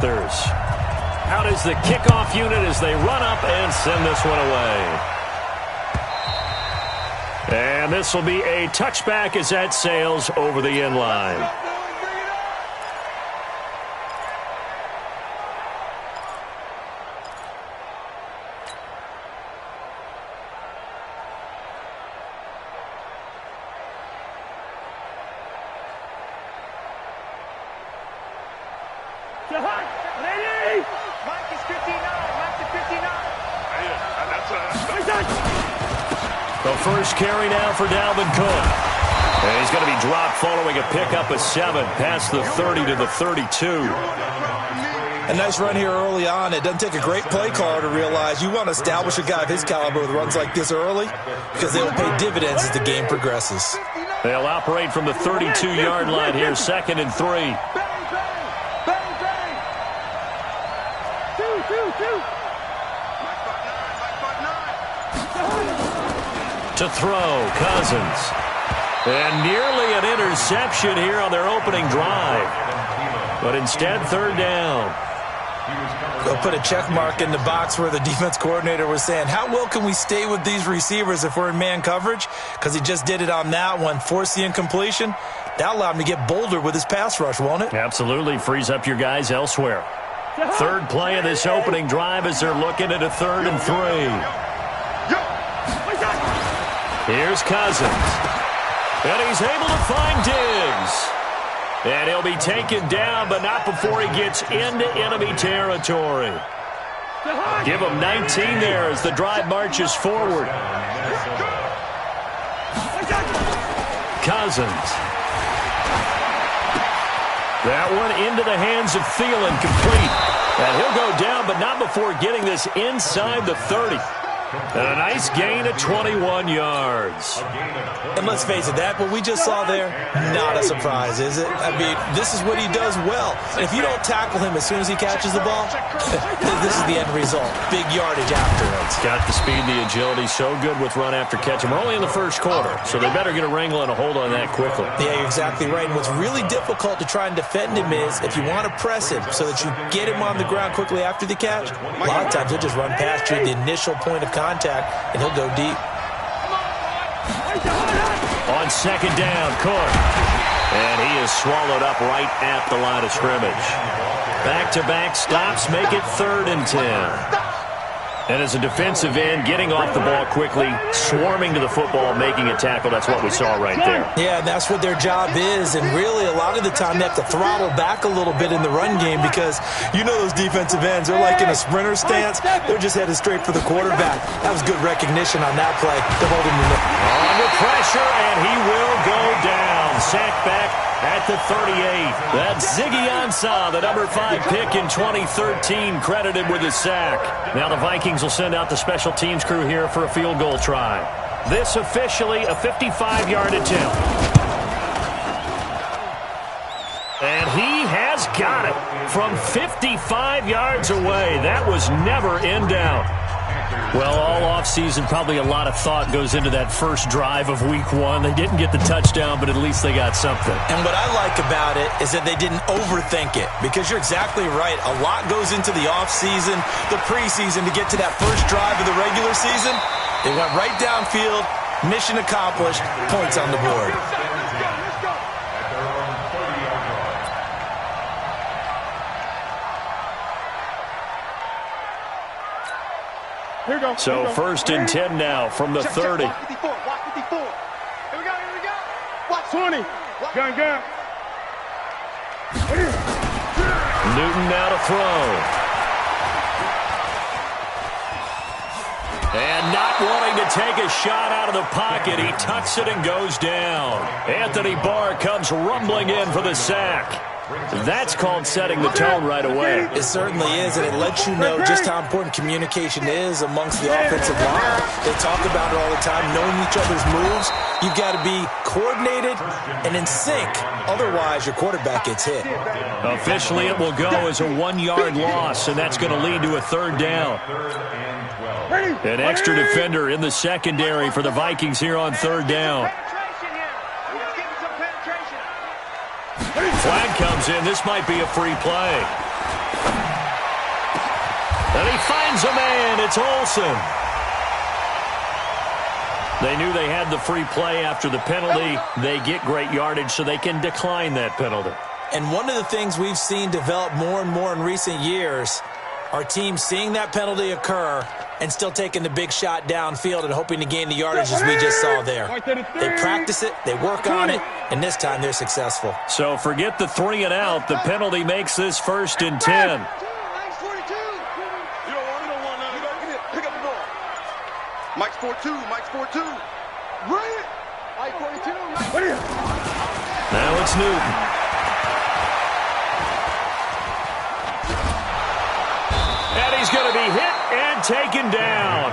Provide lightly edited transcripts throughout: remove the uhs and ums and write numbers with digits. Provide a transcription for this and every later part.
Panthers. Out is the kickoff unit as they run up and send this one away. And this will be a touchback as that sails over the end line. Ready? Mike is 59. Mike is 59. The first carry now for Dalvin Cook. And he's going to be dropped following a pickup of 7 past the 30 to the 32. A nice run here early on. It doesn't take a great play caller to realize you want to establish a guy of his caliber with runs like this early because they will pay dividends as the game progresses. They'll operate from the 32-yard line here, 2nd and 3. To throw, Cousins. And nearly an interception here on their opening drive. But instead, 3rd down. They'll put a check mark in the box where the defense coordinator was saying, how well can we stay with these receivers if we're in man coverage? Because he just did it on that one, forced the incompletion. That allowed him to get bolder with his pass rush, won't it? Absolutely, frees up your guys elsewhere. 3rd play of this opening drive as they're looking at a 3rd and 3. Here's Cousins. And he's able to find Diggs. And he'll be taken down, but not before he gets into enemy territory. Give him 19 there as the drive marches forward. Cousins. That one into the hands of Thielen, complete. And he'll go down, but not before getting this inside the 30. And a nice gain of 21 yards. And let's face it, that what we just saw there, not a surprise, is it? I mean, this is what he does well. And if you don't tackle him as soon as he catches the ball, this is the end result. Big yardage afterwards. Got the speed, the agility, so good with run after catch. And we're only in the first quarter, so they better get a wrangle and a hold on that quickly. Yeah, you're exactly right. And what's really difficult to try and defend him is if you want to press him so that you get him on the ground quickly after the catch, a lot of times he'll just run past you at the initial point of contact, and he'll go deep. On 2nd down, Cook. And he is swallowed up right at the line of scrimmage. Back-to-back stops make it 3rd and 10. And as a defensive end, getting off the ball quickly, swarming to the football, making a tackle, that's what we saw right there. Yeah, that's what their job is. And really, a lot of the time, they have to throttle back a little bit in the run game because you know those defensive ends, they're like in a sprinter stance. They're just headed straight for the quarterback. That was good recognition on that play. They're holding him under pressure, and he will go down. Sacked back at the 38. That's Ziggy Ansah, the number 5 pick in 2013, credited with a sack. Now the Vikings will send out the special teams crew here for a field goal try. This officially a 55-yard attempt. And he has got it from 55 yards away. That was never in doubt. Well, all offseason, probably a lot of thought goes into that first drive of week 1. They didn't get the touchdown, but at least they got something. And what I like about it is that they didn't overthink it, because you're exactly right. A lot goes into the offseason, the preseason to get to that first drive of the regular season. They went right downfield, mission accomplished, points on the board. So 1st and 10 now from the 30. Watch 54. Watch 54. Here we go. Here we go. Watch 20. Gun. Newton now to throw. And not wanting to take a shot out of the pocket, he tucks it and goes down. Anthony Barr comes rumbling in for the sack. That's called setting the tone right away. It certainly is, and it lets you know just how important communication is amongst the offensive line. They talk about it all the time, knowing each other's moves. You've got to be coordinated and in sync. Otherwise, your quarterback gets hit. Officially, it will go as a 1-yard loss, and that's going to lead to a 3rd down. An extra defender in the secondary for the Vikings here on 3rd down. Flag comes in. This might be a free play. And he finds a man. It's Olsen. They knew they had the free play after the penalty. They get great yardage, so they can decline that penalty. And one of the things we've seen develop more and more in recent years are teams seeing that penalty occur and still taking the big shot downfield and hoping to gain the yardage as we just saw there. They practice it, they work on it, and this time they're successful. So forget the 3 and out. The penalty makes this 1st and 10. Mike's 4-2. Mike's 4-2. Bring it. Mike 42. Now it's Newton. And he's going to be hit and taken down.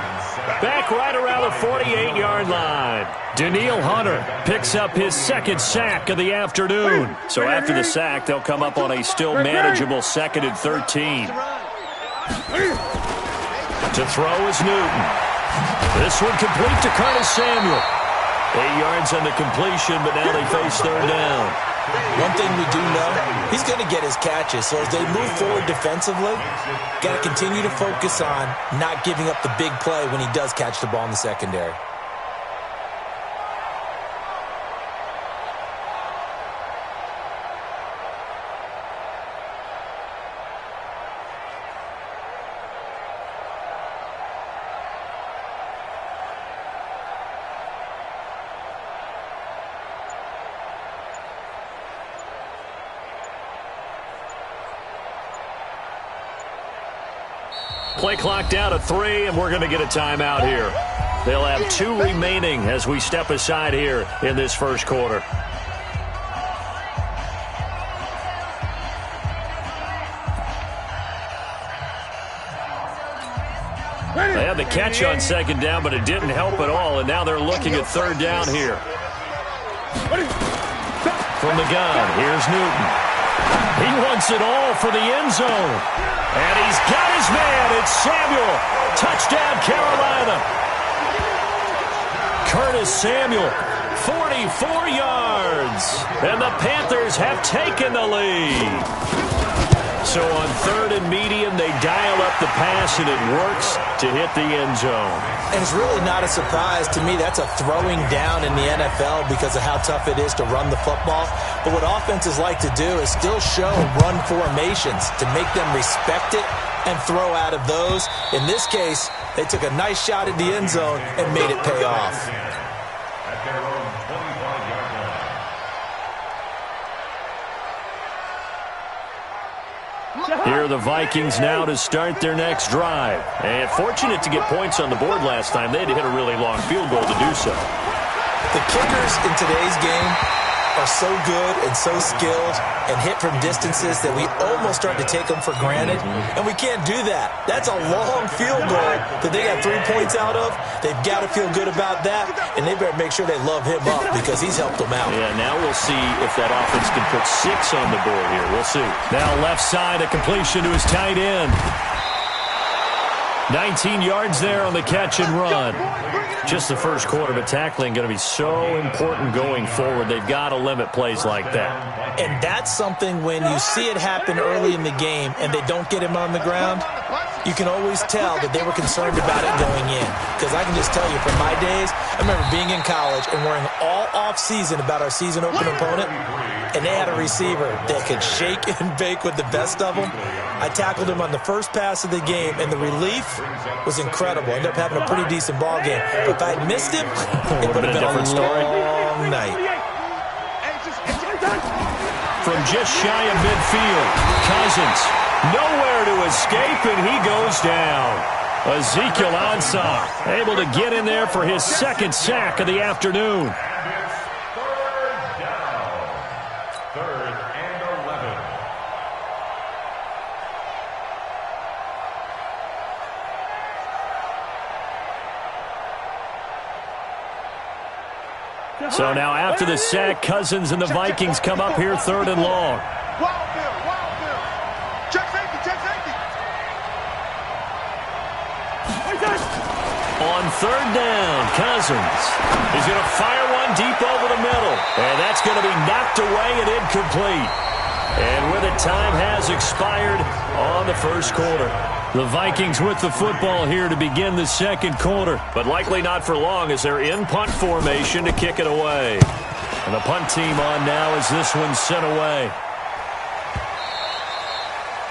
Back right around the 48-yard line. Danielle Hunter picks up his 2nd sack of the afternoon. So after the sack, they'll come up on a still manageable 2nd and 13. To throw is Newton. This one complete to Curtis Samuel. 8 yards on the completion, but now they face 3rd down. One thing we do know, he's going to get his catches. So as they move forward defensively, got to continue to focus on not giving up the big play when he does catch the ball in the secondary. Play clock down to 3, and we're going to get a timeout here. They'll have 2 remaining as we step aside here in this first quarter. They had the catch on 2nd down, but it didn't help at all, and now they're looking at 3rd down here. From the gun, here's Newton. He wants it all for the end zone. And he's got his man. It's Samuel. Touchdown, Carolina. Curtis Samuel, 44 yards. And the Panthers have taken the lead. So on 3rd and medium, they dial up the pass, and it works to hit the end zone. And it's really not a surprise to me. That's a throwing down in the NFL because of how tough it is to run the football. But what offenses like to do is still show run formations to make them respect it and throw out of those. In this case, they took a nice shot at the end zone and made it pay off. Here are the Vikings now to start their next drive. And fortunate to get points on the board last time. They had to hit a really long field goal to do so. The kickers in today's game are so good and so skilled and hit from distances that we almost start to take them for granted. And we can't do that. That's a long field goal that they got 3 points out of. They've got to feel good about that, and they better make sure they love him up because he's helped them out. Yeah, now we'll see if that offense can put 6 on the board here. We'll see. Now left side, a completion to his tight end. 19 yards there on the catch and run. Just the first quarter, but tackling going to be so important going forward. They've got to limit plays like that. And that's something when you see it happen early in the game and they don't get him on the ground, you can always tell that they were concerned about it going in. Because I can just tell you from my days, I remember being in college and worrying all off-season about our season open opponent, and they had a receiver that could shake and bake with the best of them. I tackled him on the first pass of the game, and the relief was incredible. Ended up having a pretty decent ball game. But if I had missed him, it would have been a long night. From just shy of midfield, Cousins nowhere to escape, and he goes down. Ezekiel Ansah able to get in there for his 2nd sack of the afternoon. So now after the sack, Cousins and the Vikings come up here 3rd and long. Wild field. Check safety. On 3rd down, Cousins. He's going to fire one deep over the middle. And that's going to be knocked away and incomplete. And with it, time has expired on the first quarter. The Vikings with the football here to begin the second quarter, but likely not for long as they're in punt formation to kick it away. And the punt team on now as this one's sent away.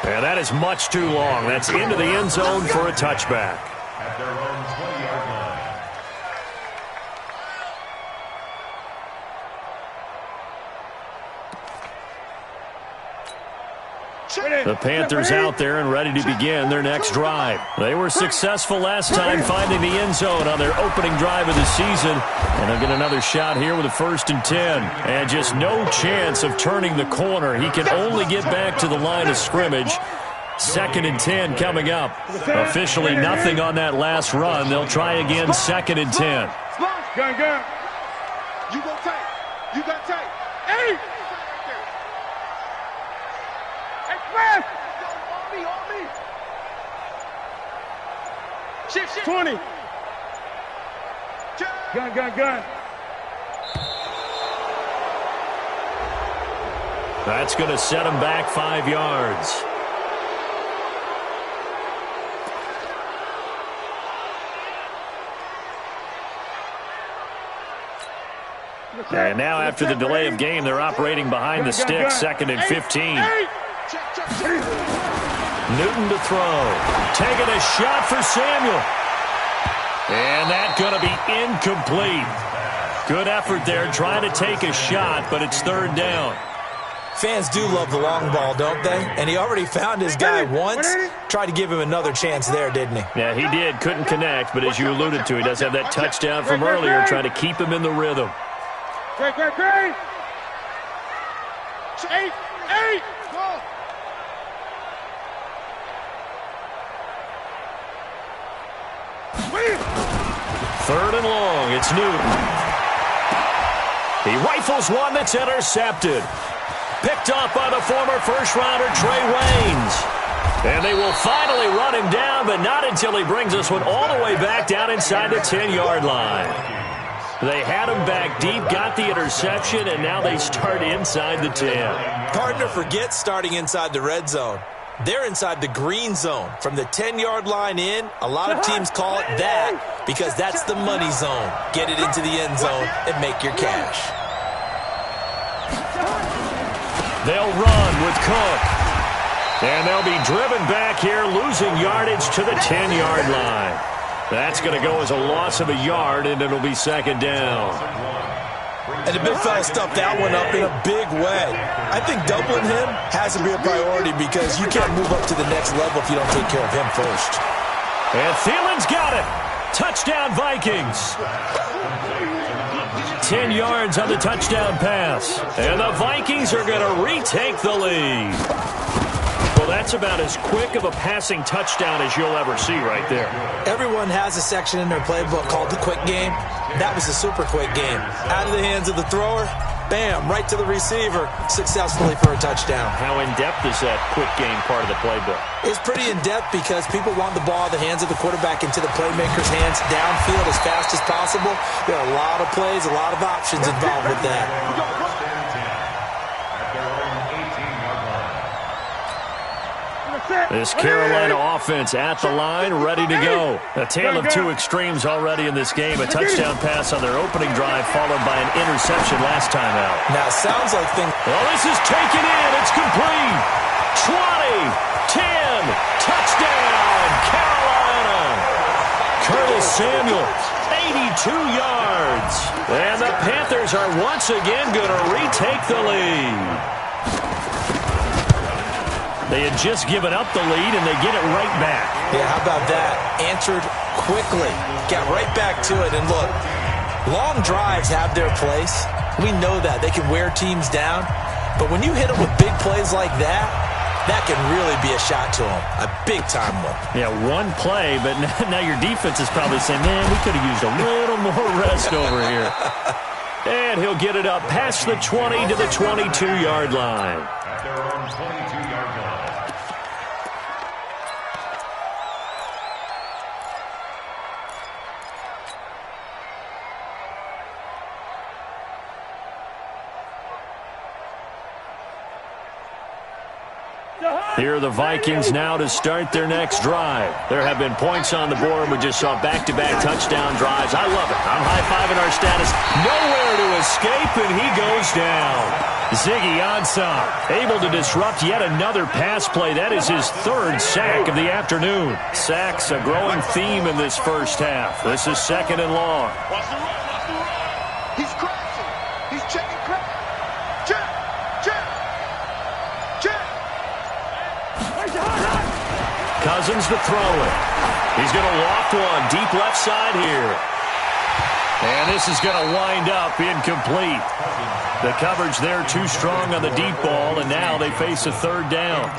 And that is much too long. That's into the end zone for a touchback. At their own 20-yard line. The Panthers out there and ready to begin their next drive. They were successful last time finding the end zone on their opening drive of the season. And they'll get another shot here with a 1st and 10. And just no chance of turning the corner. He can only get back to the line of scrimmage. 2nd and 10 coming up. Officially nothing on that last run. They'll try again 2nd and 10. Gun. You go tight. You got tight. Hey! Hey, on me. Shift. 20. Gun. That's going to set him back 5 yards. And now after the delay of game, they're operating behind the stick, 2nd and 15. Newton to throw. Taking a shot for Samuel. And that's going to be incomplete. Good effort there trying to take a shot, but it's 3rd down. Fans do love the long ball, don't they? And he already found his guy once. Tried to give him another chance there, didn't he? Yeah, he did. Couldn't connect, but as you alluded to, he does have that touchdown from earlier, trying to keep him in the rhythm. Great. 8. Go. Third and long. It's Newton. He rifles one that's intercepted. Picked up by the former first-rounder Trey Waynes. And they will finally run him down, but not until he brings this one all the way back down inside the 10-yard line. They had him back deep, got the interception, and now they start inside the 10. Hard to forget starting inside the red zone. They're inside the green zone. From the 10-yard line in, a lot of teams call it that because that's the money zone. Get it into the end zone and make your cash. They'll run with Cook. And they'll be driven back here, losing yardage to the 10-yard line. That's going to go as a loss of a yard, and it'll be 2nd down. And the big fella stuffed that one up in a big way. I think doubling him has to be a priority because you can't move up to the next level if you don't take care of him first. And Thielen's got it. Touchdown, Vikings. 10 yards on the touchdown pass. And the Vikings are going to retake the lead. Well, that's about as quick of a passing touchdown as you'll ever see right there. Everyone has a section in their playbook called the quick game. That was a super quick game. Out of the hands of the thrower, bam, right to the receiver, successfully for a touchdown. How in-depth is that quick game part of the playbook? It's pretty in-depth because people want the ball in the hands of the quarterback into the playmaker's hands downfield as fast as possible. There are a lot of plays, a lot of options involved with that. This Carolina offense at the line, ready to go. A tale of two extremes already in this game. A touchdown pass on their opening drive, followed by an interception last time out. Now, sounds like things... Well, this is taken in. It's complete. 20, 10, touchdown, Carolina. Curtis Samuel, 82 yards. And the Panthers are once again going to retake the lead. They had just given up the lead, and they get it right back. Yeah, how about that? Answered quickly. Got right back to it. And look, long drives have their place. We know that. They can wear teams down. But when you hit them with big plays like that, that can really be a shot to them. A big-time one. Yeah, one play, but now your defense is probably saying, man, we could have used a little more rest over here. And he'll get it up past the 20 to the 22-yard line. At their own 22-yard line. The Here are the Vikings now to start their next drive. There have been points on the board. We just saw back-to-back touchdown drives. I love it. I'm high-fiving our status. Nowhere to escape, and he goes down. Ziggy Ansah able to disrupt yet another pass play. That is his third sack of the afternoon. Sacks a growing theme in this first half. This is second and long. Watch the run, watch the run. He's crashing. He's checking crash. Check, check, check. Cousins to throw it. He's going to loft one deep left side here. And this is going to wind up incomplete. The coverage there too strong on the deep ball, and now they face a third down.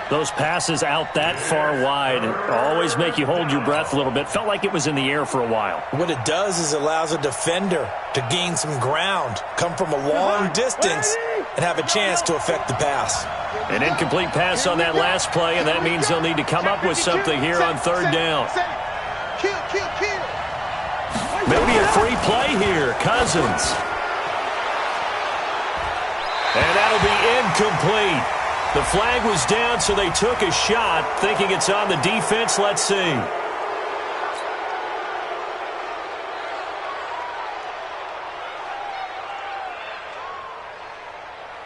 Those passes out that far wide always make you hold your breath a little bit. Felt like it was in the air for a while. What it does is allows a defender to gain some ground, come from a long distance, and have a chance to affect the pass. An incomplete pass on that last play, and that means they'll need to come up with something here on third down. Kill, kill, kill. Maybe a free play here. Cousins. And that'll be incomplete. The flag was down, so they took a shot, thinking it's on the defense. Let's see.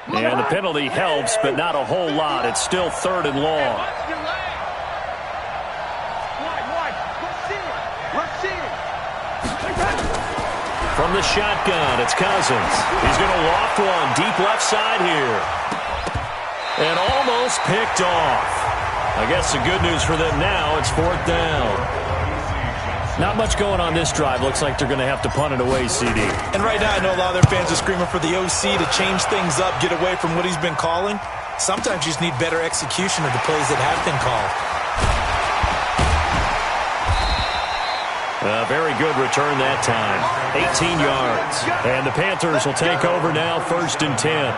And the penalty helps, but not a whole lot. It's still third and long. From the shotgun, it's Cousins. He's going to loft one deep left side here. And almost picked off. I guess the good news for them now, it's fourth down. Not much going on this drive. Looks like they're going to have to punt it away, CD. And right now, I know a lot of their fans are screaming for the OC to change things up, get away from what he's been calling. Sometimes you just need better execution of the plays that have been called. A very good return that time. 18 yards. And the Panthers will take over now, 1st and 10.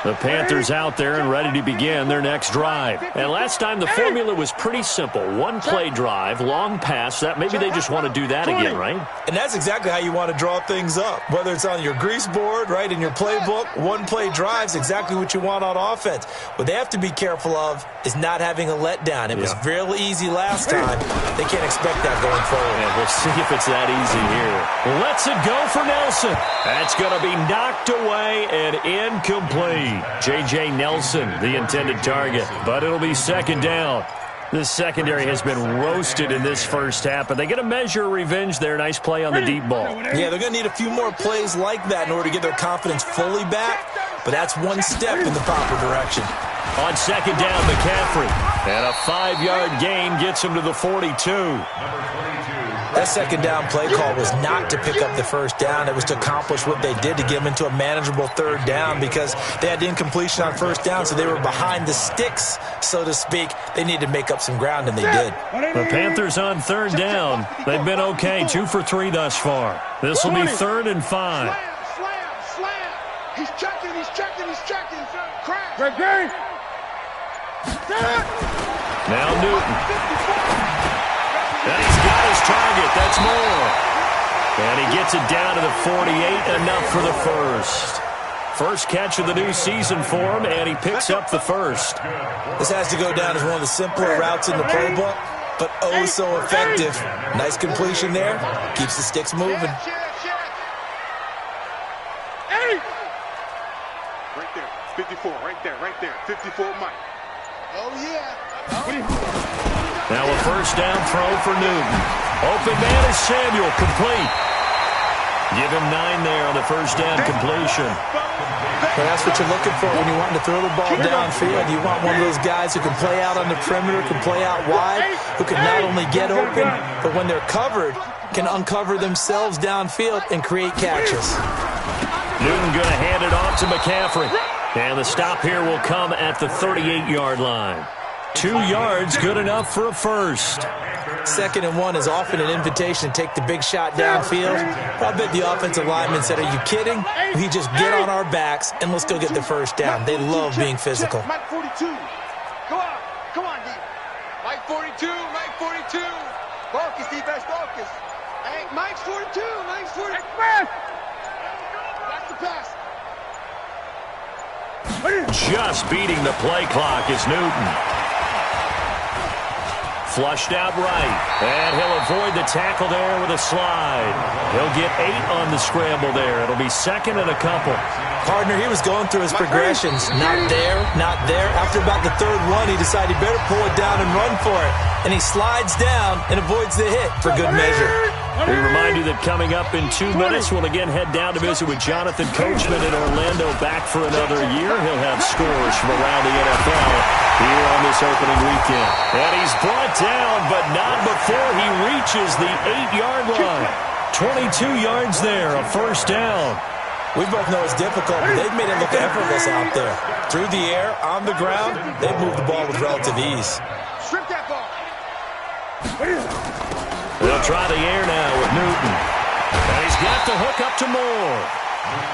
The Panthers out there and ready to begin their next drive. And last time the formula was pretty simple. One play drive, long pass. That maybe they just want to do that again, right? And that's exactly how you want to draw things up. Whether it's on your grease board, right, in your playbook, one play drives exactly what you want on offense. What they have to be careful of is not having a letdown. It was real easy last time. They can't expect that going forward. And we'll see if it's that easy here. Let's it go for Nelson. That's going to be knocked away and incomplete. J.J. Nelson, the intended target, but it'll be second down. This secondary has been roasted in this first half, but they get a measure of revenge there. Nice play on the deep ball. Yeah, they're going to need a few more plays like that in order to get their confidence fully back, but that's one step in the proper direction. On second down, McCaffrey. And a 5-yard gain gets him to the 42. That second down play call was not to pick up the first down. It was to accomplish what they did to get them into a manageable third down because they had incompletion on first down, so they were behind the sticks, so to speak. They needed to make up some ground, and they did. The Panthers on third down. They've been okay, 2 for 3 thus far. This will be 3rd and 5. Slam. He's checking. Crash. Now Newton. And he's got his target. That's more. And he gets it down to the 48. Enough for the first. First catch of the new season for him, and he picks up the first. This has to go down as one of the simpler routes in the playbook, but oh so effective. Nice completion there. Keeps the sticks moving. Right there. 54. Right there. 54 Mike. Oh, yeah. Now a first down throw for Newton. Open man is Samuel, complete. Give him 9 there on the first down completion. But that's what you're looking for when you want to throw the ball downfield. You want one of those guys who can play out on the perimeter, can play out wide, who can not only get open, but when they're covered, can uncover themselves downfield and create catches. Newton going to hand it off to McCaffrey. And the stop here will come at the 38-yard line. 2 yards, good enough for a first. 2nd and 1 is often an invitation to take the big shot downfield. But I bet the offensive lineman said, are you kidding? We just get on our backs and let's go get the first down. They love being physical. Mike 42. Come on, D. Mike 42. Focus, defense, focus. Hey, Mike's 42. Back the pass. Just beating the play clock is Newton. Flushed out right. And he'll avoid the tackle there with a slide. He'll get 8 on the scramble there. It'll be second and a couple. Partner, he was going through his progressions. Not there, not there. After about the third one, he decided he better pull it down and run for it. And he slides down and avoids the hit for good measure. We remind you that coming up in 2 minutes, we'll again head down to visit with Jonathan Coachman in Orlando, back for another year. He'll have scores from around the NFL here on this opening weekend. And he's brought down, but not before he reaches the 8-yard line. 22 yards there, a first down. We both know it's difficult, but they've made it look effortless out there. Through the air, on the ground, they've moved the ball with relative ease. Strip that ball. They'll try the air now with Newton. And he's got the hook up to Moore.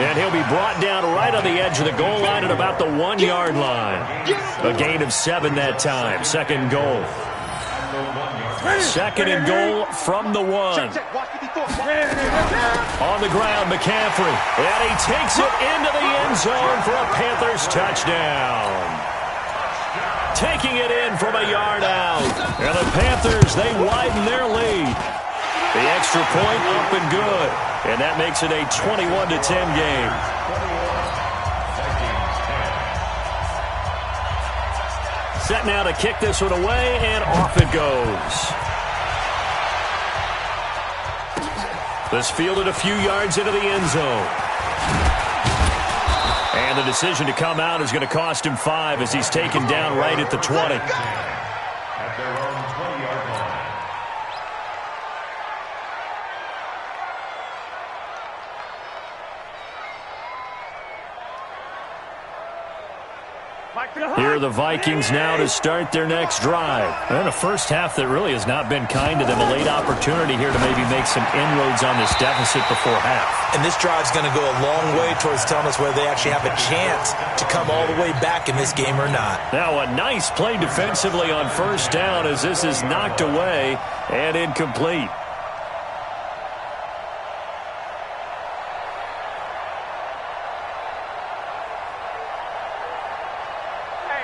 And he'll be brought down right on the edge of the goal line at about the 1-yard line. A gain of 7 that time. Second goal. Second and goal from the 1. On the ground, McCaffrey. And he takes it into the end zone for a Panthers touchdown. Taking it in from a yard out. And the Panthers, they widen their lead. The extra point up and good. And that makes it a 21-10 game. Set now to kick this one away, and off it goes. This fielded a few yards into the end zone. And the decision to come out is going to cost him 5 as he's taken down right at the 20. At their own 20-yard line. Here are the Vikings now to start their next drive. And a first half that really has not been kind to them. A late opportunity here to maybe make some inroads on this deficit before half. And this drive's going to go a long way towards telling us whether they actually have a chance to come all the way back in this game or not. Now a nice play defensively on first down as this is knocked away and incomplete.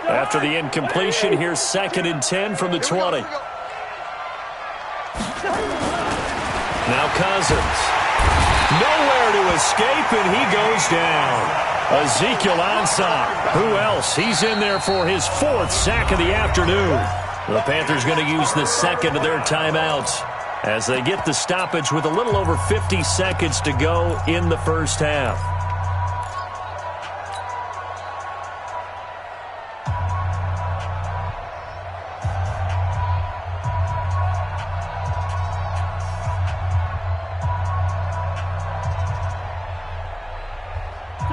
After the incompletion, here's second and 10 from the 20. Now Cousins. Nowhere to escape, and he goes down. Ezekiel Ansah. Who else? He's in there for his 4th sack of the afternoon. The Panthers going to use the second of their timeouts as they get the stoppage with a little over 50 seconds to go in the first half.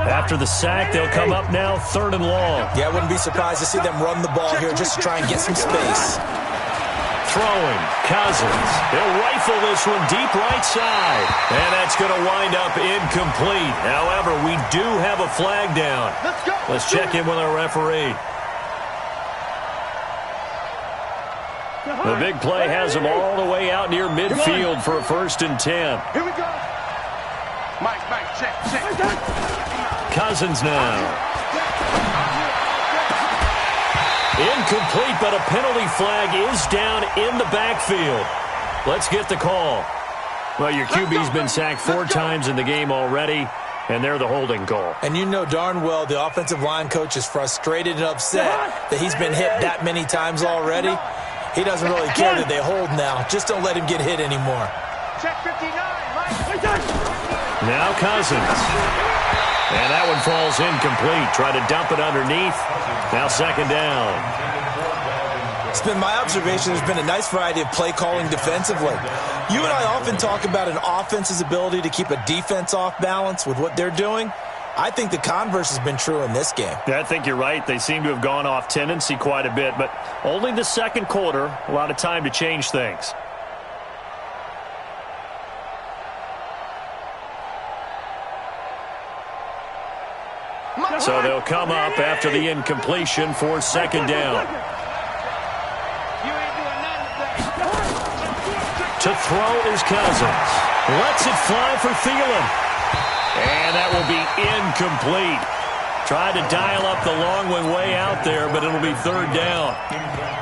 After the sack, they'll come up now 3rd and long. Yeah, I wouldn't be surprised to see them run the ball here just to try and get some space. Throwing, Cousins. They'll rifle this one deep right side. And that's going to wind up incomplete. However, we do have a flag down. Let's check in with our referee. The big play has them all the way out near midfield for a 1st and 10. Here we go. Mike, check. Cousins now. Incomplete, but a penalty flag is down in the backfield. Let's get the call. Well, your QB's been sacked 4 times in the game already, and they're the holding call. And you know darn well the offensive line coach is frustrated and upset that he's been hit that many times already. He doesn't really care that they hold now. Just don't let him get hit anymore. Check 59, Mike. Now Cousins. And that one falls incomplete. Try to dump it underneath. Now second down. It's been my observation there's been a nice variety of play calling defensively. You and I often talk about an offense's ability to keep a defense off balance with what they're doing. I think the converse has been true in this game. Yeah, I think you're right. They seem to have gone off tendency quite a bit, but only the second quarter. A lot of time to change things. So they'll come up after the incompletion for second down. To throw is Cousins. Lets it fly for Thielen. And that will be incomplete. Tried to dial up the long one way out there, but it'll be third down.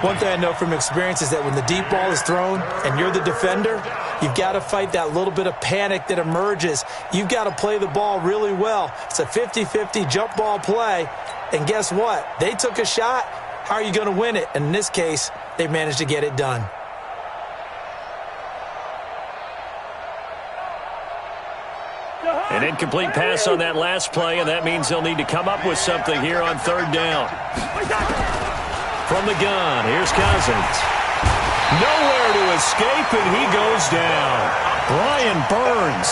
One thing I know from experience is that when the deep ball is thrown and you're the defender, you've got to fight that little bit of panic that emerges. You've got to play the ball really well. It's a 50-50 jump ball play. And guess what? They took a shot. How are you going to win it? And in this case, they managed to get it done. An incomplete pass on that last play, and that means they'll need to come up with something here on third down. From the gun, here's Cousins. Nowhere to escape, and he goes down. Brian Burns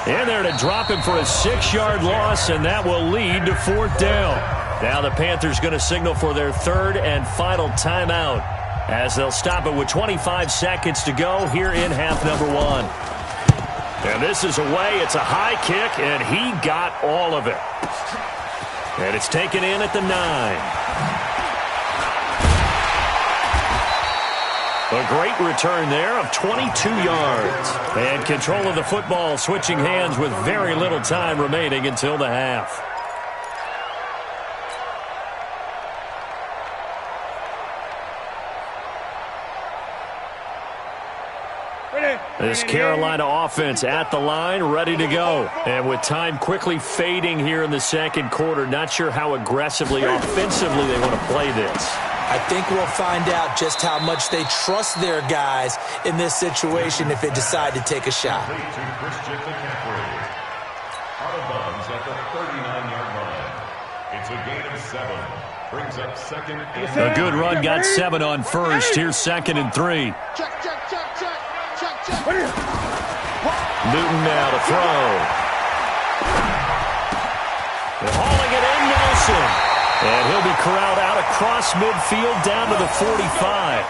in there to drop him for a 6-yard loss, and that will lead to fourth down. Now the Panthers going to signal for their third and final timeout as they'll stop it with 25 seconds to go here in half number 1. And this is away. It's a high kick, and he got all of it. And it's taken in at the 9. A great return there of 22 yards. And control of the football switching hands with very little time remaining until the half. This Carolina offense at the line, ready to go. And with time quickly fading here in the second quarter, not sure how aggressively, offensively they want to play this. I think we'll find out just how much they trust their guys in this situation if they decide to take a shot. Out of bounds at the 39-yard line. It's a gain of 7. Brings up second and a good run, got 7 on first. Here's 2nd and 3. Check, check, check, check. Newton now to throw. They're hauling it in, Nelson. And he'll be corralled out across midfield down to the 45.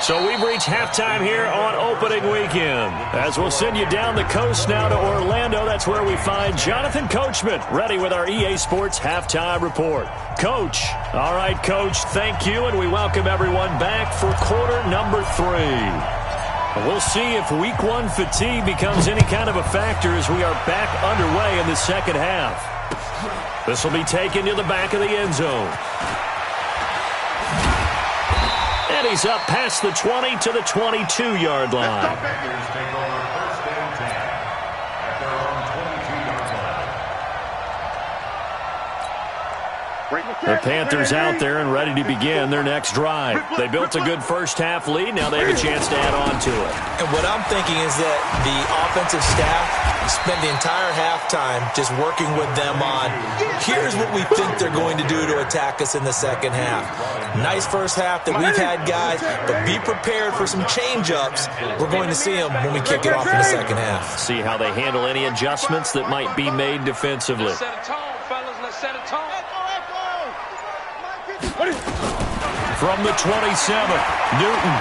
So we've reached halftime here on opening weekend. As we'll send you down the coast now to Orlando, that's where we find Jonathan Coachman, ready with our EA Sports halftime report. Coach. All right, Coach, thank you, and we welcome everyone back for quarter number 3. We'll see if week 1 fatigue becomes any kind of a factor as we are back underway in the second half. This will be taken to the back of the end zone. And he's up past the 20 to the 22-yard line. the Panthers take over first and 10 at their own 22-yard line. The Panthers out there and ready to begin their next drive. They built a good first-half lead. Now they have a chance to add on to it. And what I'm thinking is that the offensive staff spent the entire halftime just working with them on, here's what we think they're going to do to attack us in the second half. Nice first half that we've had, guys, but be prepared for some change-ups. We're going to see them when we kick it off in the second half. See how they handle any adjustments that might be made defensively. Let's set a tone, fellas. Let's set a tone. From the 27, Newton.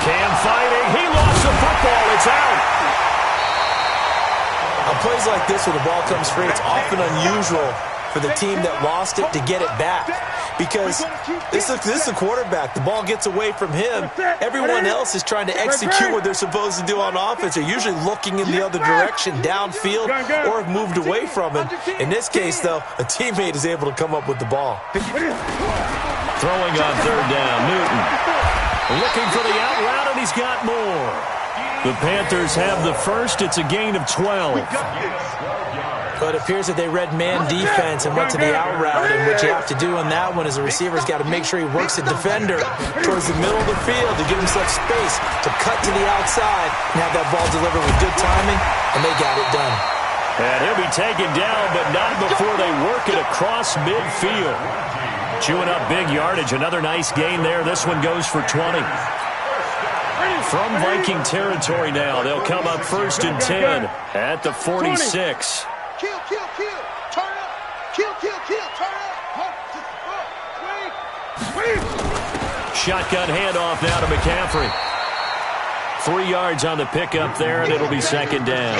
Cam fighting. He lost the football. It's out. On plays like this where the ball comes free, it's often unusual for the team that lost it to get it back. Because this is the quarterback. The ball gets away from him. Everyone else is trying to execute what they're supposed to do on offense. They're usually looking in the other direction, downfield, or have moved away from it. In this case, though, a teammate is able to come up with the ball. Throwing on third down, Newton. Looking for the out route, and he's got more. The Panthers have the first. It's a gain of 12. But it appears that they read man defense and went to the out route, and what you have to do on that one is the receiver's got to make sure he works the defender towards the middle of the field to give himself space to cut to the outside and have that ball delivered with good timing, and they got it done. And he'll be taken down, but not before they work it across midfield. Chewing up big yardage. Another nice gain there. This one goes for 20. From Viking territory now, they'll come up first and 10 at the 46. Kill, kill, kill. Turn up. Kill, kill, kill. Turn up. Shotgun handoff now to McCaffrey. 3 yards on the pickup there, and it'll be second down.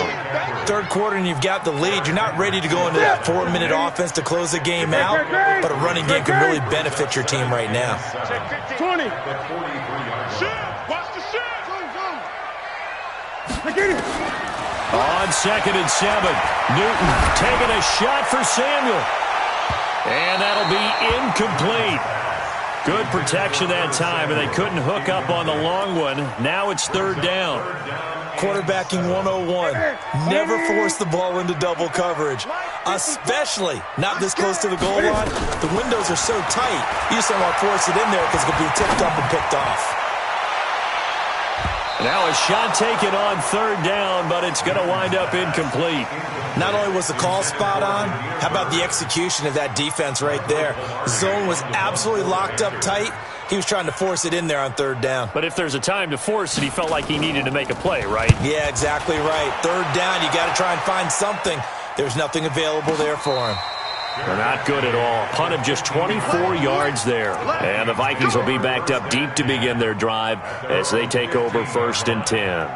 Third quarter, and you've got the lead. You're not ready to go into that 4-minute offense to close the game out, but a running game can really benefit your team right now. 20. Watch the shot. On 2nd and 7. Newton taking a shot for Samuel. And that'll be incomplete. Good protection that time, and they couldn't hook up on the long one. Now it's 3rd down. Quarterbacking 101. Never force the ball into double coverage, especially not this close to the goal line. The windows are so tight, you just don't want to force it in there because it could be tipped up and picked off. Now a shot taken on 3rd down, but it's going to wind up incomplete. Not only was the call spot on, how about the execution of that defense right there? Zone was absolutely locked up tight. He was trying to force it in there on 3rd down. But if there's a time to force it, he felt like he needed to make a play, right? Yeah, exactly right. 3rd down, you got to try and find something. There's nothing available there for him. They're not good at all. Punt of just 24 yards there. And the Vikings will be backed up deep to begin their drive as they take over 1st and 10.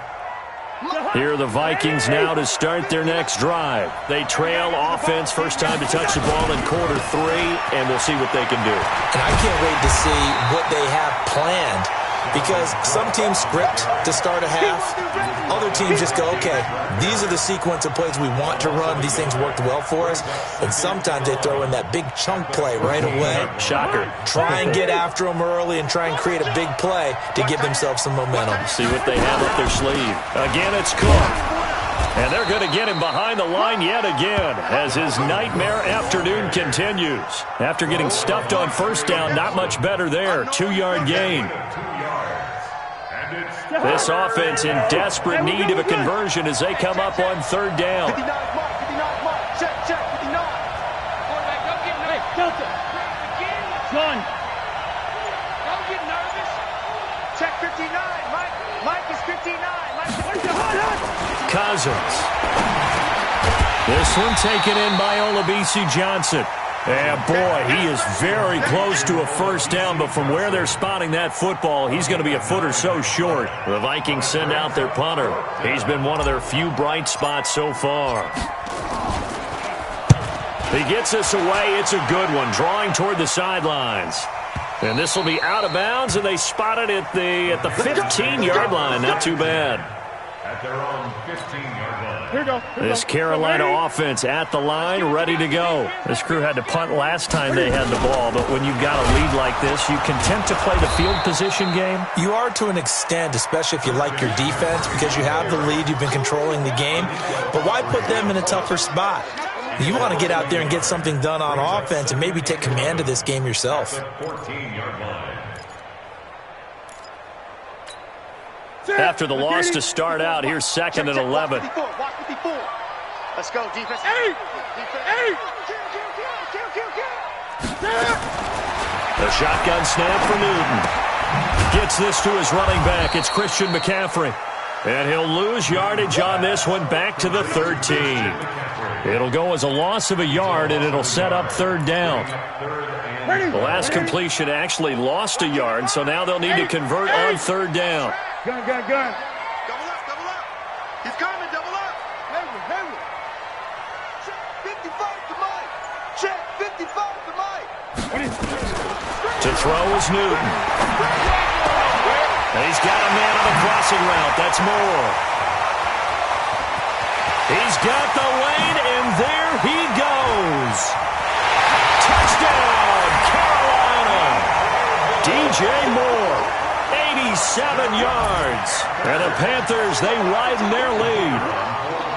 Here are the Vikings now to start their next drive. They trail offense, first time to touch the ball in quarter 3, and we'll see what they can do. And I can't wait to see what they have planned, because some teams script to start a half. Other teams just go, okay, these are the sequence of plays we want to run. These things worked well for us. And sometimes they throw in that big chunk play right away. Shocker. Try and get after them early and try and create a big play to give themselves some momentum. See what they have up their sleeve. Again, it's Cook. And they're going to get him behind the line yet again as his nightmare afternoon continues. After getting stuffed on 1st down, not much better there. 2-yard gain. This offense in desperate need of a conversion as they come up on 3rd down. 59, Mark. Check, 59. Quarterback, don't get nervous. Hey, Delta. John. Don't get nervous. Check 59, Mike. Mike is 59. Cousins. This one taken in by Olabisi Johnson. And boy, he is very close to a 1st down, but from where they're spotting that football, he's going to be a foot or so short. The Vikings send out their punter. He's been one of their few bright spots so far. He gets this away. It's a good one, drawing toward the sidelines. And this will be out of bounds, and they spot it at the 15-yard line. Not too bad. At their own 15-yard line. Here we go. This Carolina offense at the line, ready to go. This crew had to punt last time they had the ball, but when you've got a lead like this, you content to play the field position game? You are to an extent, especially if you like your defense, because you have the lead, you've been controlling the game. But why put them in a tougher spot? You want to get out there and get something done on offense and maybe take command of this game yourself. 14-yard line. After the loss to start out, here's 2nd and 11. Watch 54. Let's go, defense. Hey! The shotgun snap for Newton. Gets this to his running back. It's Christian McCaffrey. And he'll lose yardage on this one back to the 13. It'll go as a loss of a yard, and it'll set up 3rd down. The last completion actually lost a yard, so now they'll need to convert on 3rd down. Gun. Double up. He's coming, double up. Henry. Check 55 to Mike. Check 55 to Mike. To throw is Newton. And he's got a man on the crossing route. That's Moore. He's got the lane, and there he goes. Touchdown, Carolina. DJ Moore, 87 yards. And the Panthers, they widen their lead.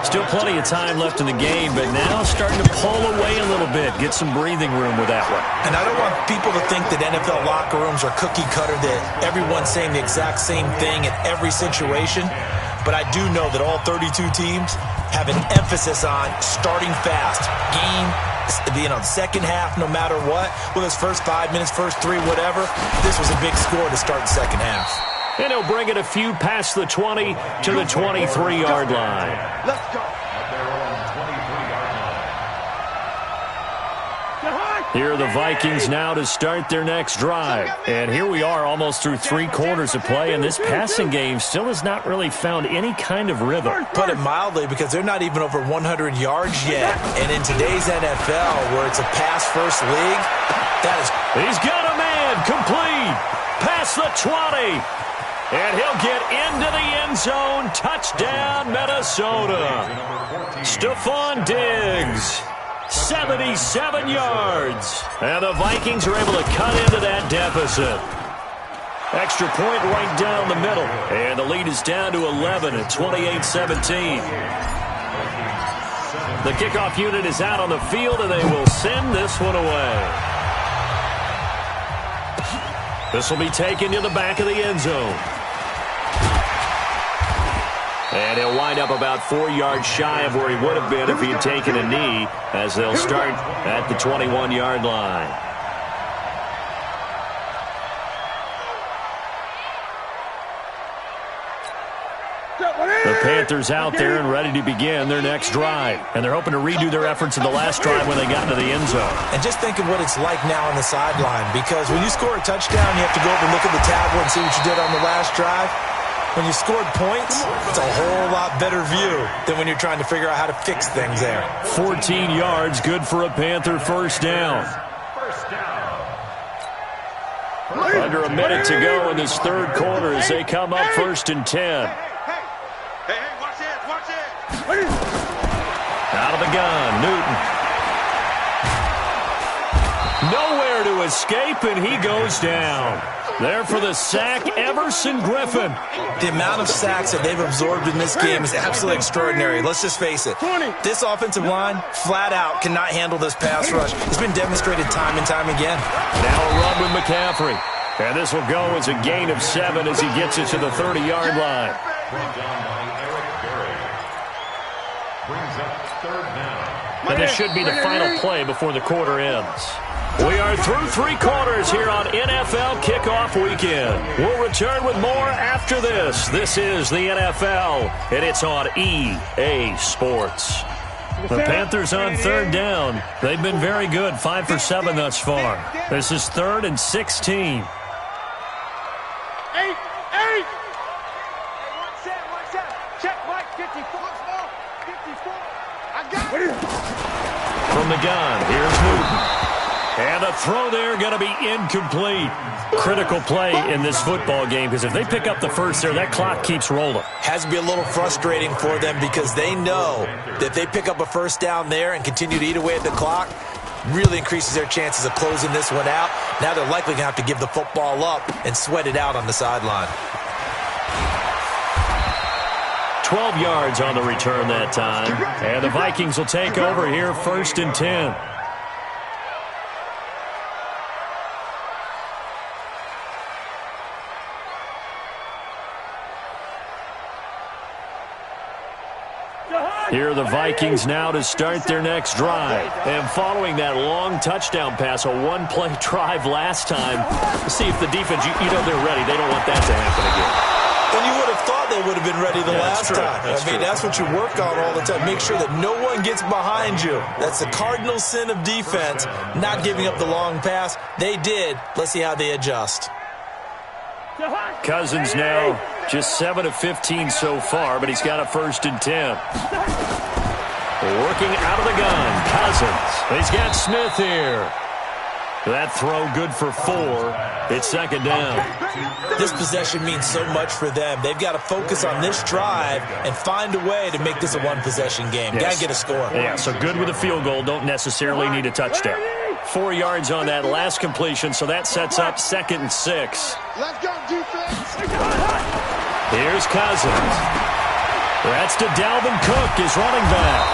Still plenty of time left in the game, but now starting to pull away a little bit, get some breathing room with that one. And I don't want people to think that NFL locker rooms are cookie cutter, that everyone's saying the exact same thing in every situation. But I do know that all 32 teams have an emphasis on starting fast. Game, second half, no matter what. Whether it's first 5 minutes, first 3, whatever. This was a big score to start the second half. And he'll bring it a few past the 20 to the 23-yard line. Let's go. Here are the Vikings now to start their next drive. And here we are almost through 3 quarters of play, and this passing game still has not really found any kind of rhythm. Put it mildly, because they're not even over 100 yards yet. And in today's NFL, where it's a pass-first league, that is... He's got a man complete past the 20. And he'll get into the end zone. Touchdown, Minnesota. Stephon Diggs, 77 yards. And the Vikings are able to cut into that deficit. Extra point right down the middle. And the lead is down to 11 at 28-17. The kickoff unit is out on the field, and they will send this one away. This will be taken to the back of the end zone. And he'll wind up about 4 yards shy of where he would have been if he had taken a knee, as they'll start at the 21-yard line. The Panthers out there and ready to begin their next drive. And they're hoping to redo their efforts in the last drive when they got into the end zone. And just think of what it's like now on the sideline, because when you score a touchdown, you have to go over and look at the tablet and see what you did on the last drive. When you scored points, it's a whole lot better view than when you're trying to figure out how to fix things there. 14 yards, good for a Panther first down. Under a minute to go in this third quarter as they come up 1st and 10. Hey, watch it. Out of the gun, Newton. Nowhere to escape, and he goes down. There for the sack, Everson Griffin. The amount of sacks that they've absorbed in this game is absolutely extraordinary. Let's just face it. This offensive line, flat out, cannot handle this pass rush. It's been demonstrated time and time again. Now a run with McCaffrey. And this will go as a gain of 7 as he gets it to the 30-yard line. And this should be the final play before the quarter ends. We are through 3 quarters here on NFL Kickoff Weekend. We'll return with more after this. This is the NFL, and it's on EA Sports. The Panthers on 3rd down. They've been very good, 5 for 7 thus far. This is 3rd and 16. 8. One set. Check, Mike. 54. I got it. From the gun, here's Newton. And a throw there going to be incomplete. Critical play in this football game, because if they pick up the first there, that clock keeps rolling. Has to be a little frustrating for them, because they know that if they pick up a first down there and continue to eat away at the clock, really increases their chances of closing this one out. Now they're likely going to have to give the football up and sweat it out on the sideline. 12 yards on the return that time. And the Vikings will take over here 1st and 10. Here are the Vikings now to start their next drive. And following that long touchdown pass, a one-play drive last time, see if the defense, you know they're ready. They don't want that to happen again. And you would have thought they would have been ready the last time. That's what you work on all the time. Make sure that no one gets behind you. That's the cardinal sin of defense, not giving up the long pass. They did. Let's see how they adjust. Cousins now just 7 of 15 so far, but he's got a 1st and 10. Working out of the gun, Cousins. He's got Smith here. That throw good for 4. It's 2nd down. This possession means so much for them. They've got to focus on this drive and find a way to make this a one-possession game. Yes. Got to get a score. Yeah, so good with a field goal. Don't necessarily need a touchdown. 4 yards on that last completion, so that sets up 2nd and 6. Let's go, defense. Here's Cousins. That's to Dalvin Cook, his running back.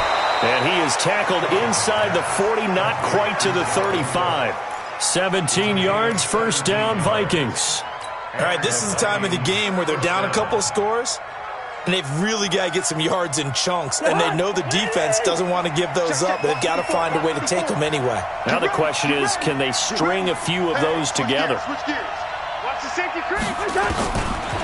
And he is tackled inside the 40, not quite to the 35. 17 yards, 1st down, Vikings. All right, this is the time of the game where they're down a couple of scores, and they've really got to get some yards in chunks, and they know the defense doesn't want to give those up, but they've got to find a way to take them anyway. Now the question is, can they string a few of those together? Switch gears. Watch the safety creep.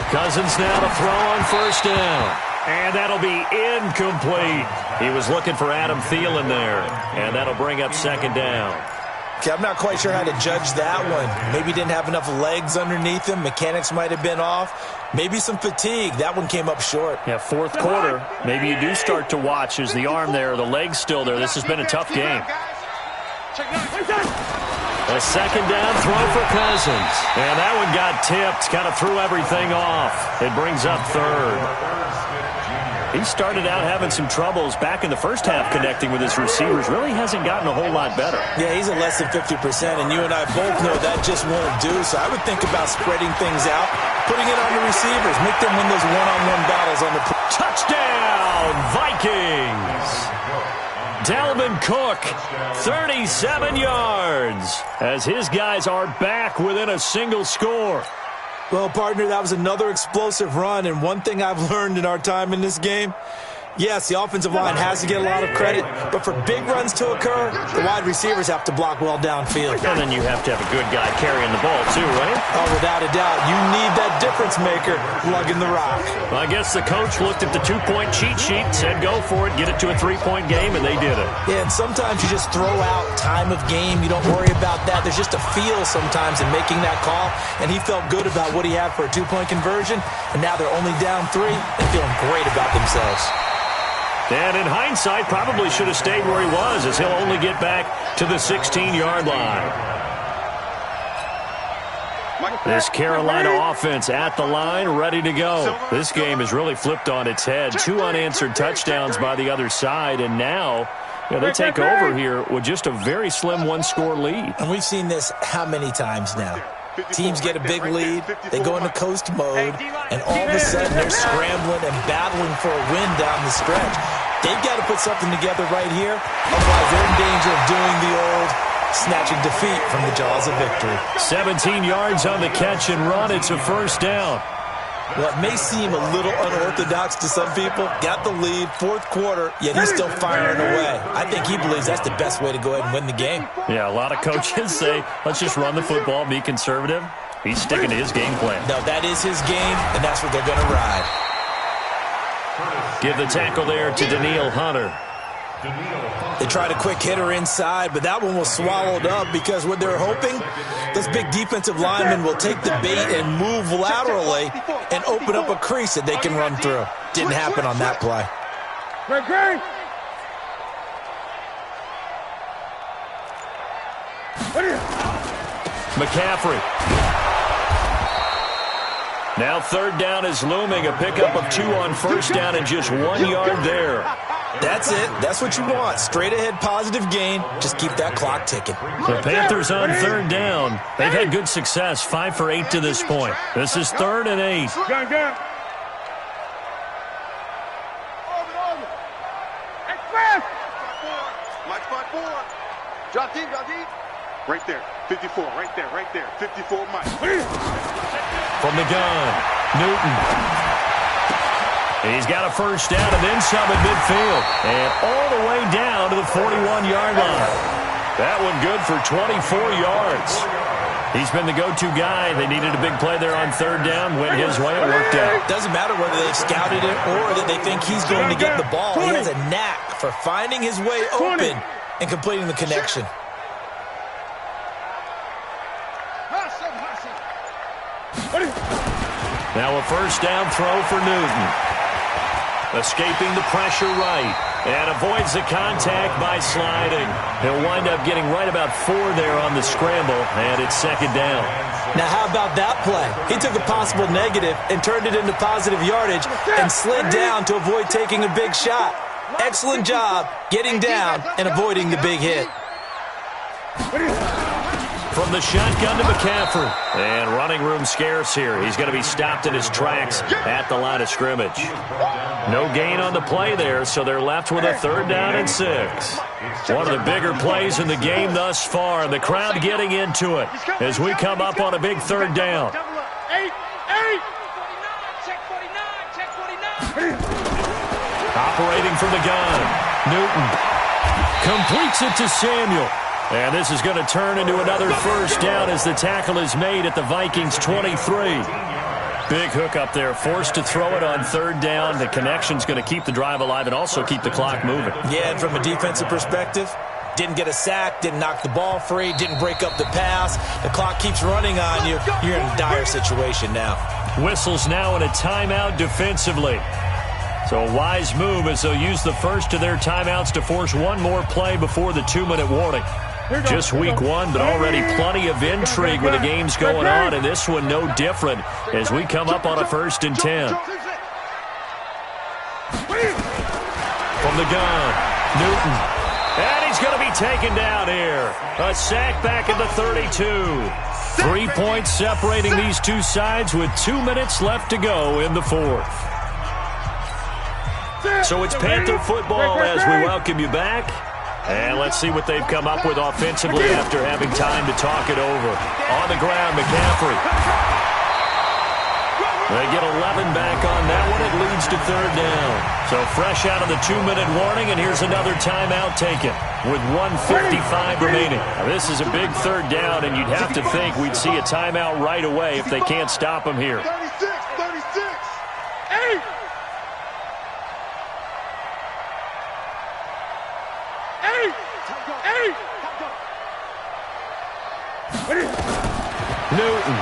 Cousins now to throw on 1st down. And that'll be incomplete. He was looking for Adam Thielen there, and that'll bring up 2nd down. Okay, I'm not quite sure how to judge that one. Maybe he didn't have enough legs underneath him. Mechanics might have been off. Maybe some fatigue. That one came up short. Yeah, 4th quarter. Maybe you do start to watch as the arm there, the leg's still there. This has been a tough game. A second down throw for Cousins. And that one got tipped, kind of threw everything off. It brings up third. He started out having some troubles back in the first half connecting with his receivers. Really hasn't gotten a whole lot better. Yeah, he's at less than 50%, and you and I both know that just won't do. So I would think about spreading things out, putting it on the receivers, make them win those one-on-one battles on the touchdown, Vikings! Dalvin Cook, 37 yards, as his guys are back within a single score. Well, partner, that was another explosive run, and one thing I've learned in our time in this game, yes, the offensive line has to get a lot of credit, but for big runs to occur, the wide receivers have to block well downfield. And then you have to have a good guy carrying the ball, too, right? Oh, without a doubt. You need that difference maker lugging the rock. Well, I guess the coach looked at the two-point cheat sheet, said go for it, get it to a three-point game, and they did it. Yeah, and sometimes you just throw out time of game. You don't worry about that. There's just a feel sometimes in making that call, and he felt good about what he had for a two-point conversion, and now they're only down 3 and feeling great about themselves. And in hindsight, probably should have stayed where he was, as he'll only get back to the 16-yard line. This Carolina offense at the line, ready to go. This game is really flipped on its head. 2 unanswered touchdowns by the other side, and now they take over here with just a very slim one-score lead. And we've seen this how many times now? Teams get a big lead, they go into coast mode, and all of a sudden they're scrambling and battling for a win down the stretch. They've got to put something together right here, otherwise they're in danger of doing the old snatching defeat from the jaws of victory. 17 yards on the catch and run. It's a first down. Well, it may seem a little unorthodox to some people. Got the lead, fourth quarter, yet he's still firing away. I think he believes that's the best way to go ahead and win the game. Yeah, a lot of coaches say, let's just run the football, be conservative. He's sticking to his game plan. No, that is his game, and that's what they're going to ride. Give the tackle there to Daniil Hunter. They tried a quick hitter inside, but that one was swallowed up because what they're hoping, those big defensive linemen will take the bait and move laterally and open up a crease that they can run through. Didn't happen on that play. McCaffrey. Now third down is looming. A pickup of 2 on first down and just 1 yard there. That's it. That's what you want. Straight ahead positive gain. Just keep that clock ticking. The Panthers on third down. They've had good success. 5 for 8 to this point. This is 3rd and 8. Mike spot 4. Drop deep, drop deep. Right there. 54. Right there. Right there. 54 Mike. From the gun, Newton. He's got a first down and then some at midfield. And all the way down to the 41-yard line. That one good for 24 yards. He's been the go-to guy. They needed a big play there on third down. Went his way. It worked out. Doesn't matter whether they've scouted it or that they think he's going to get the ball. He has a knack for finding his way open and completing the connection. Now a first down throw for Newton. Escaping the pressure right. And avoids the contact by sliding. He'll wind up getting right about 4 there on the scramble. And it's second down. Now how about that play? He took a possible negative and turned it into positive yardage and slid down to avoid taking a big shot. Excellent job getting down and avoiding the big hit. From the shotgun to McCaffrey. And running room scarce here. He's going to be stopped in his tracks at the line of scrimmage. No gain on the play there, so they're left with a 3rd down and 6. One of the bigger plays in the game thus far, and the crowd getting into it as we come up on a big 3rd down. Operating from the gun, Newton completes it to Samuel. And this is going to turn into another first down as the tackle is made at the Vikings 23. Big hook up there, forced to throw it on 3rd down. The connection's going to keep the drive alive and also keep the clock moving. Yeah, and from a defensive perspective, didn't get a sack, didn't knock the ball free, didn't break up the pass. The clock keeps running on you. You're in a dire situation now. Whistles now in a timeout defensively. So a wise move as they'll use the first of their timeouts to force one more play before the 2-minute warning. Just week one, but already plenty of intrigue with the games going on, and this one no different as we come up on a 1st and 10. From the gun, Newton. And he's going to be taken down here. A sack back at the 32. 3 points separating these two sides with 2 minutes left to go in the 4th. So it's Panther football as we welcome you back. And let's see what they've come up with offensively after having time to talk it over. On the ground, McCaffrey. They get 11 back on that one. It leads to 3rd down. So fresh out of the 2-minute warning, and here's another timeout taken with 1:55 remaining. Now, this is a big 3rd down, and you'd have to think we'd see a timeout right away if they can't stop them here. 36, 36. Hey! Newton.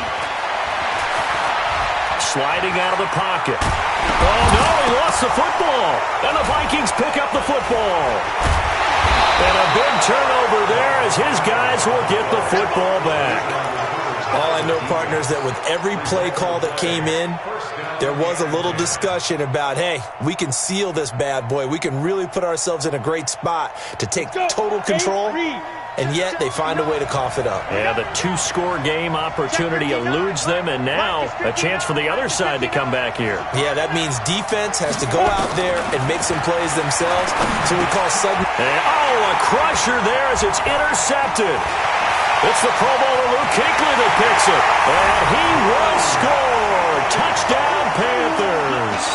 Sliding out of the pocket. Oh, no, he lost the football. And the Vikings pick up the football. And a big turnover there as his guys will get the football back. All I know, partners, that with every play call that came in, there was a little discussion about, hey, we can seal this bad boy. We can really put ourselves in a great spot to take total control, and yet they find a way to cough it up. Yeah, the 2-score game opportunity eludes them, and now a chance for the other side to come back here. Yeah, that means defense has to go out there and make some plays themselves. So we call sudden. A crusher there as it's intercepted. It's the Pro Bowler Luke Kuechly that picks it. And he will score. Touchdown, Panthers.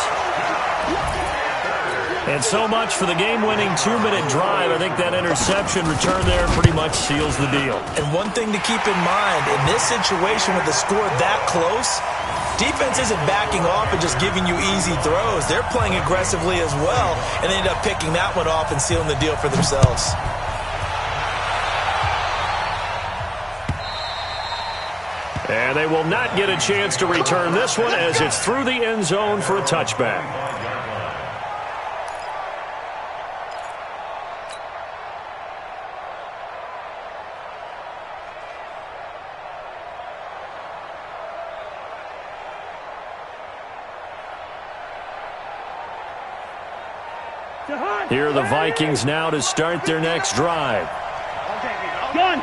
And so much for the game-winning 2-minute drive. I think that interception return there pretty much seals the deal. And one thing to keep in mind, in this situation with the score that close, defense isn't backing off and just giving you easy throws. They're playing aggressively as well, and they end up picking that one off and sealing the deal for themselves. And they will not get a chance to return this one as it's through the end zone for a touchback. Here are the Vikings now to start their next drive. Gun!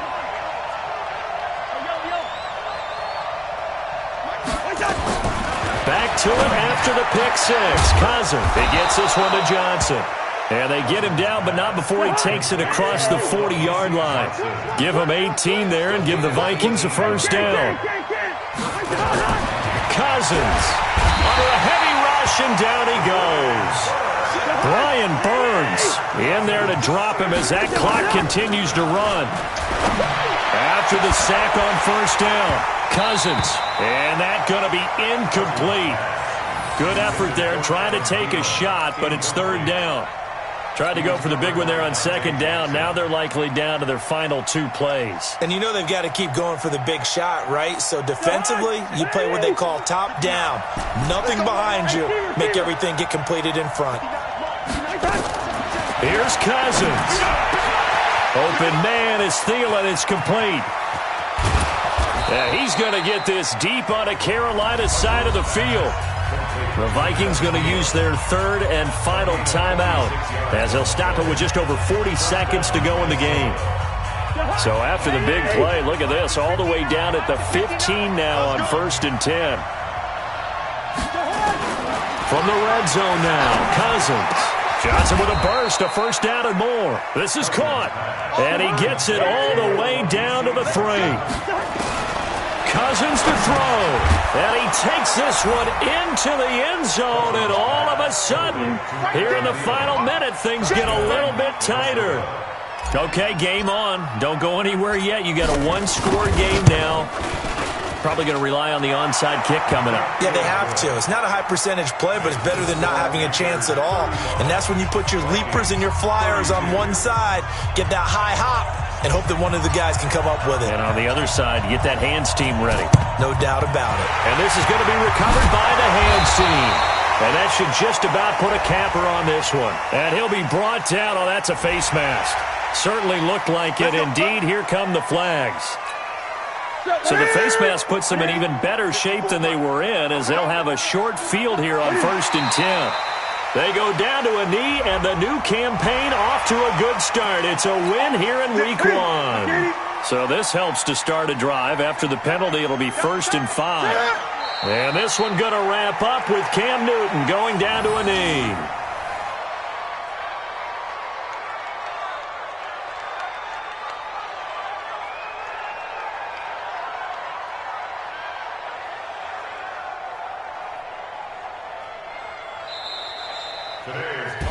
Back to it after the pick six. Cousins, he gets this one to Johnson. And they get him down, but not before he takes it across the 40-yard line. Give him 18 there and give the Vikings a 1st down. Cousins under a heavy rush, and down he goes. Brian Burns in there to drop him as that clock continues to run. After the sack on 1st down, Cousins, and that going to be incomplete. Good effort there trying to take a shot, but it's 3rd down. Tried to go for the big one there on 2nd down. Now they're likely down to their final 2 plays. And you know they've got to keep going for the big shot, right? So defensively, you play what they call top down. Nothing behind you. Make everything get completed in front. Here's Cousins. Open man is Thielen. It's complete. Yeah, he's going to get this deep on a Carolina side of the field. The Vikings going to use their 3rd and final timeout as they'll stop it with just over 40 seconds to go in the game. So after the big play, look at this, all the way down at the 15 now on 1st and 10. From the red zone now, Cousins. Johnson with a burst, a 1st down and more. This is caught, and he gets it all the way down to the 3. Cousins to throw, and he takes this one into the end zone, and all of a sudden, here in the final minute, things get a little bit tighter. Okay, game on. Don't go anywhere yet. You got a 1-score game now. Probably going to rely on the onside kick coming up. Yeah, they have to. It's not a high percentage play, but it's better than not having a chance at all. And that's when you put your leapers and your flyers on one side, get that high hop, and hope that one of the guys can come up with it. And on the other side, get that hands team ready. No doubt about it. And this is going to be recovered by the hands team. And that should just about put a capper on this one. And he'll be brought down. Oh, that's a face mask. Certainly looked like it. Indeed, here come the flags. So the face mask puts them in even better shape than they were in, as they'll have a short field here on 1st and 10. They go down to a knee, and the new campaign off to a good start. It's a win here in Week 1. So this helps to start a drive. After the penalty, it'll be 1st and 5. And this one going to wrap up with Cam Newton going down to a knee.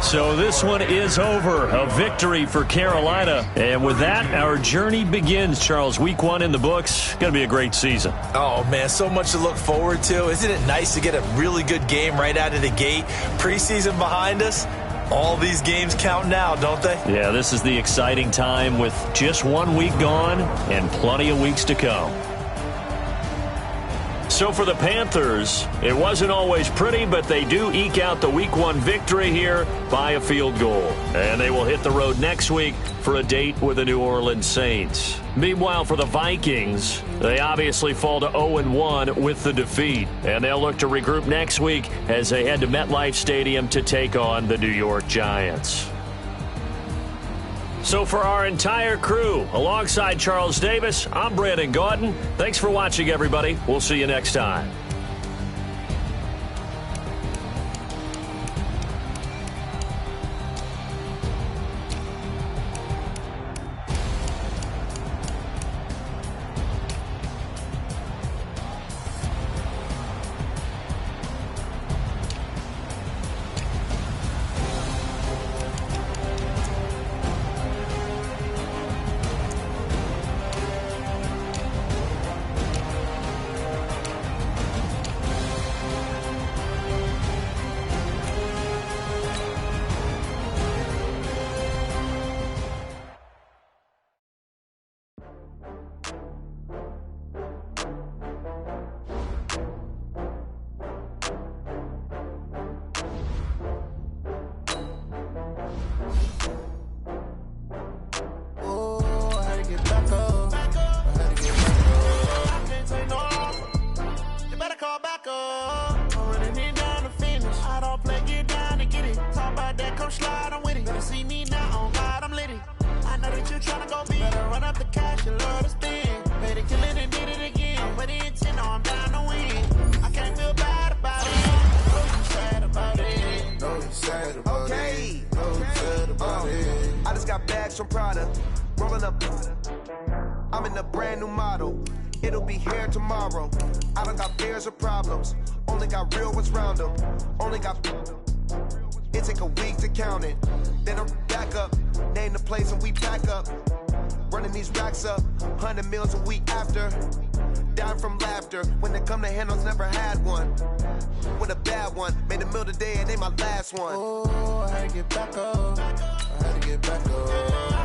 So this one is over. A victory for Carolina. And with that, our journey begins, Charles. Week 1 in the books. Going to be a great season. Oh, man, so much to look forward to. Isn't it nice to get a really good game right out of the gate? Preseason behind us. All these games count now, don't they? Yeah, this is the exciting time with just 1 week gone and plenty of weeks to come. So for the Panthers, it wasn't always pretty, but they do eke out the Week 1 victory here by a field goal. And they will hit the road next week for a date with the New Orleans Saints. Meanwhile, for the Vikings, they obviously fall to 0-1 with the defeat. And they'll look to regroup next week as they head to MetLife Stadium to take on the New York Giants. So for our entire crew, alongside Charles Davis, I'm Brandon Gaudin. Thanks for watching, everybody. We'll see you next time. From Prada, rolling up. I'm in a brand new model. It'll be here tomorrow. I don't got fears or problems. Only got real ones round them. Only got. It take a week to count it. Then I'm back up. Name the place and we back up. Running these racks up. 100 meals a week after. Dying from laughter. When they come to handles, never had one. With a bad one. Made a meal today and ain't my last one. Oh, I had to get back up. I had to get back up.